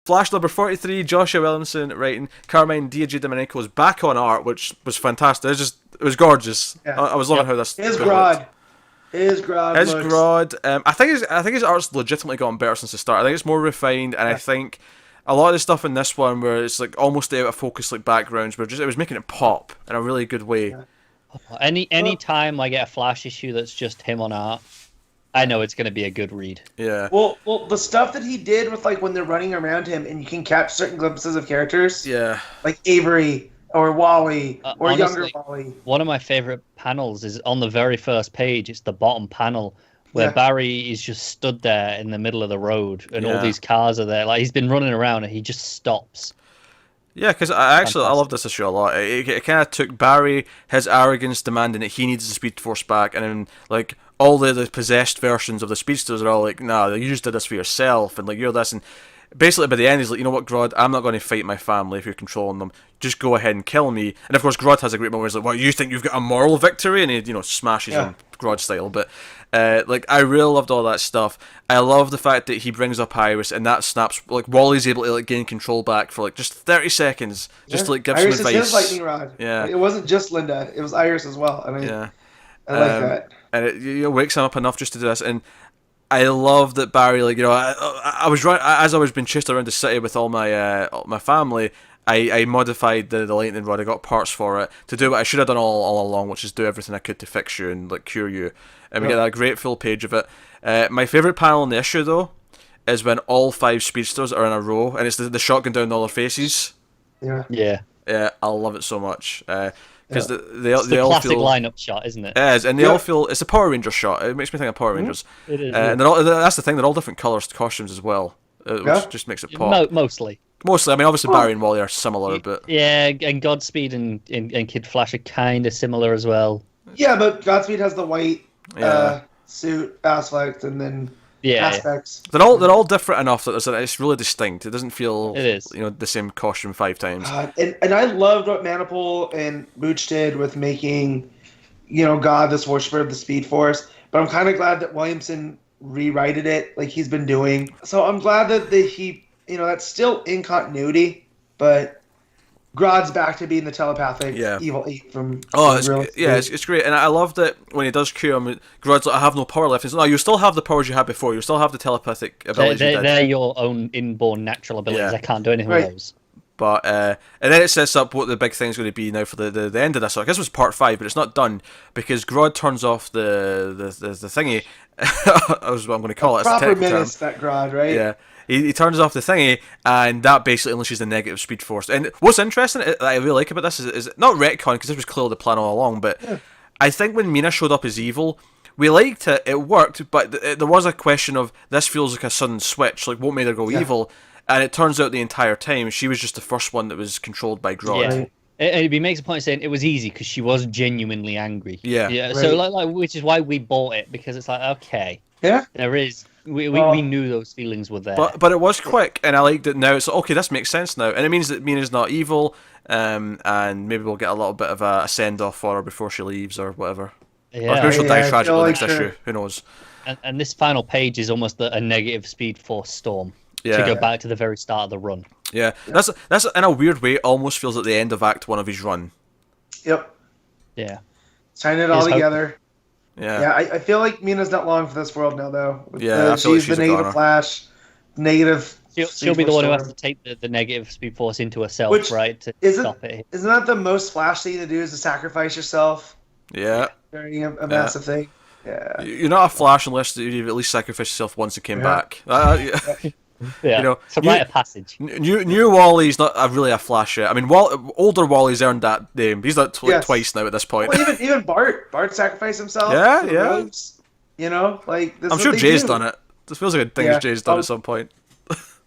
Flash number 43, Joshua Williamson writing, Carmine Diaghidomenico is back on art, which was fantastic. It was gorgeous. Yeah. I was loving how this. His looked. Grodd. His Grodd looks... Grodd. I think his art's legitimately gotten better since the start. I think it's more refined, and I think a lot of the stuff in this one where it's like almost out of focus, like backgrounds, but it was making it pop in a really good way. Yeah. Any time I get a Flash issue that's just him on art, I know it's going to be a good read. Yeah. Well, the stuff that he did with like when they're running around him and you can catch certain glimpses of characters. Yeah. Like Avery or Wally or honestly, younger Wally. One of my favorite panels is on the very first page. It's the bottom panel where Barry is just stood there in the middle of the road and all these cars are there. Like he's been running around and he just stops. Yeah, because I love this issue a lot. It kind of took Barry, his arrogance demanding that he needs the Speed Force back, and then like all the possessed versions of the Speedsters are all like, nah, you just did this for yourself, and like you're this, and basically by the end he's like, you know what, Grodd, I'm not going to fight my family if you're controlling them. Just go ahead and kill me. And of course Grodd has a great moment where he's like, what, you think you've got a moral victory? And he, smashes him Grodd style. But like I really loved all that stuff. I love the fact that he brings up Iris and that snaps, like Wally's able to like gain control back for like just 30 seconds, just to like give Iris some advice. Iris is his lightning rod. Yeah, it wasn't just Linda; it was Iris as well. I mean, I like that. And it wakes him up enough just to do this. And I love that Barry, like I was as I was being chased around the city with all my family. I modified the lightning rod. I got parts for it to do what I should have done all along, which is do everything I could to fix you and like cure you. And we get that great full page of it. My favourite panel in the issue though is when all 5 speedsters are in a row and it's the shotgun down all their faces. Yeah. I love it so much. Because they all classic feel, lineup shot, isn't it? It is, and they all feel it's a Power Ranger shot. It makes me think of Power Rangers. It is. And that's the thing; they're all different colours, costumes as well, which just makes it pop. Mostly, I mean, obviously Barry and Wally are similar, but and Godspeed and Kid Flash are kind of similar as well. Yeah, but Godspeed has the white suit aspect, and then aspects. They're all different enough that it's really distinct. It doesn't feel the same costume 5 times. And I loved what Manipul and Booch did with making God this worshiper of the Speed Force. But I'm kind of glad that Williamson rewrited it like he's been doing. So I'm glad that he that's still in continuity, but Grodd's back to being the telepathic evil ape from. It's great, and I love that when he does cure him, Grodd's like, I have no power left. He's like, no, you still have the powers you had before. You still have the telepathic abilities. They're your own inborn natural abilities. I can't do anything with those. But and then it sets up what the big thing's going to be now for the end of this. So I guess it was part 5, but it's not done because Grodd turns off the thingy. That's what I'm going to call it. Proper menace, that Grodd, right? Yeah. He turns off the thingy, and that basically unleashes the negative speed force. And what's interesting that I really like about this is not retcon, because this was clearly the plan all along, but I think when Mina showed up as evil, we liked it, it worked, but there was a question of, this feels like a sudden switch, like what made her go evil? And it turns out the entire time, she was just the first one that was controlled by Grodd. Yeah. And he makes a point of saying it was easy because she was genuinely angry. Yeah. Right. So like, which is why we bought it, because it's like, okay, there is. We knew those feelings were there. But it was quick, and I liked it now. It's okay, this makes sense now. And it means that Mina's not evil, and maybe we'll get a little bit of a send-off for her before she leaves or whatever. Yeah. Or maybe she'll die tragically like next issue. Who knows? And this final page is almost a negative Speed Force storm to go back to the very start of the run. Yeah. That's in a weird way, almost feels like the end of Act 1 of his run. Yep. Yeah. Tying it all together. Yeah, I feel like Mina's not long for this world now, though. I feel like she's the negative Flash, negative. She'll be the one who has to take the negative Speed Force into herself, right? To stop it. Isn't that the most Flash thing to do? Is to sacrifice yourself? Yeah. During a massive thing. Yeah. You're not a Flash unless you've at least sacrificed yourself once it came back. Yeah, it's a rite of passage. New Wally's not really a Flash yet. I mean, older Wally's earned that name. He's done it twice now at this point. Well, even Bart sacrificed himself. Yeah. Like this I'm sure Jay's done it. This feels like a thing Jay's done at some point.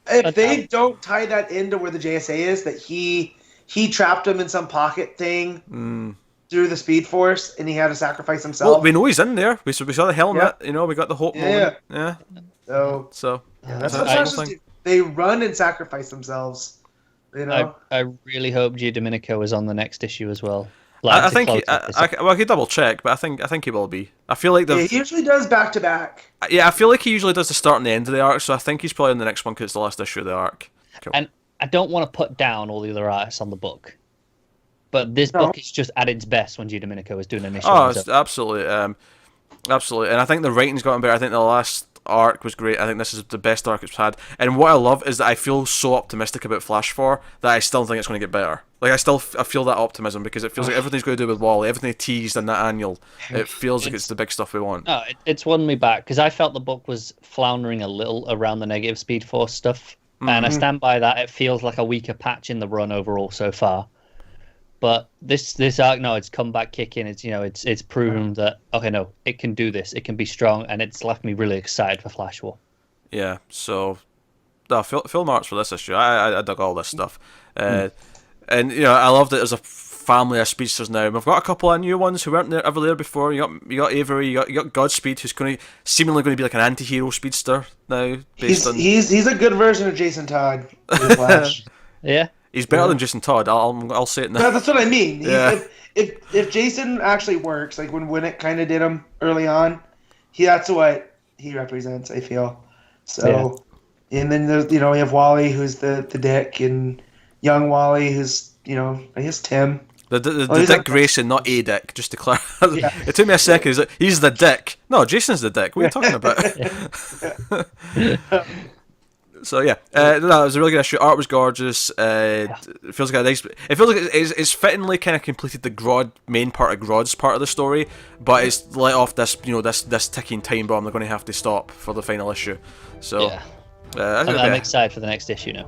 If they don't tie that into where the JSA is, that he trapped him in some pocket thing through the Speed Force, and he had to sacrifice himself. Well, we know he's in there. We saw the helmet. We got the Hope moment. Yeah. So that's what Flashes do. They run and sacrifice themselves. I really hope G Domenico is on the next issue as well. I think I could double check, but I think he will be. I feel like he usually does back to back. Yeah, I feel like he usually does the start and the end of the arc, so I think he's probably in the next one because it's the last issue of the arc. Cool. And I don't want to put down all the other artists on the book, but this book is just at its best when G. Domenico is doing an issue. Oh, it's absolutely, absolutely. And I think the writing's gotten better. I think the last arc was great. I think this is the best arc it's had. And what I love is that I feel so optimistic about Flash 4 that I still think it's going to get better. Like, I feel that optimism because it feels like everything's going to do with Wally, everything they teased in that annual. It feels like it's the big stuff we want. No, it's won me back because I felt the book was floundering a little around the negative Speed Force stuff. And I stand by that. It feels like a weaker patch in the run overall so far. But this arc, no, it's come back kicking. It's it's proven that okay, no, it can do this. It can be strong, and it's left me really excited for Flash War. Yeah. So, film arts for this issue. I dug all this stuff, and I love that there's a family of speedsters now. We've got a couple of new ones who weren't ever there before. You got Avery. You got Godspeed, who's seemingly going to be like an anti-hero speedster now. He's a good version of Jason Todd in the Flash. Yeah. He's better than Jason Todd. I'll say it now. No, that's what I mean. Yeah. If Jason actually works, like when it kind of did him early on, that's what he represents. I feel so. Yeah. And then there's we have Wally, who's the dick, and young Wally, who's I guess Tim. The Dick Grayson, not a Dick, just to clarify. Yeah. It took me a second. He's the Dick. No, Jason's the Dick. What are you talking about? So yeah, no, it was a really good issue. Art was gorgeous. It feels like it feels like it's fittingly kind of completed the main part of Grodd's part of the story, but it's let off this this ticking time bomb they're going to have to stop for the final issue. So I'm excited for the next issue now.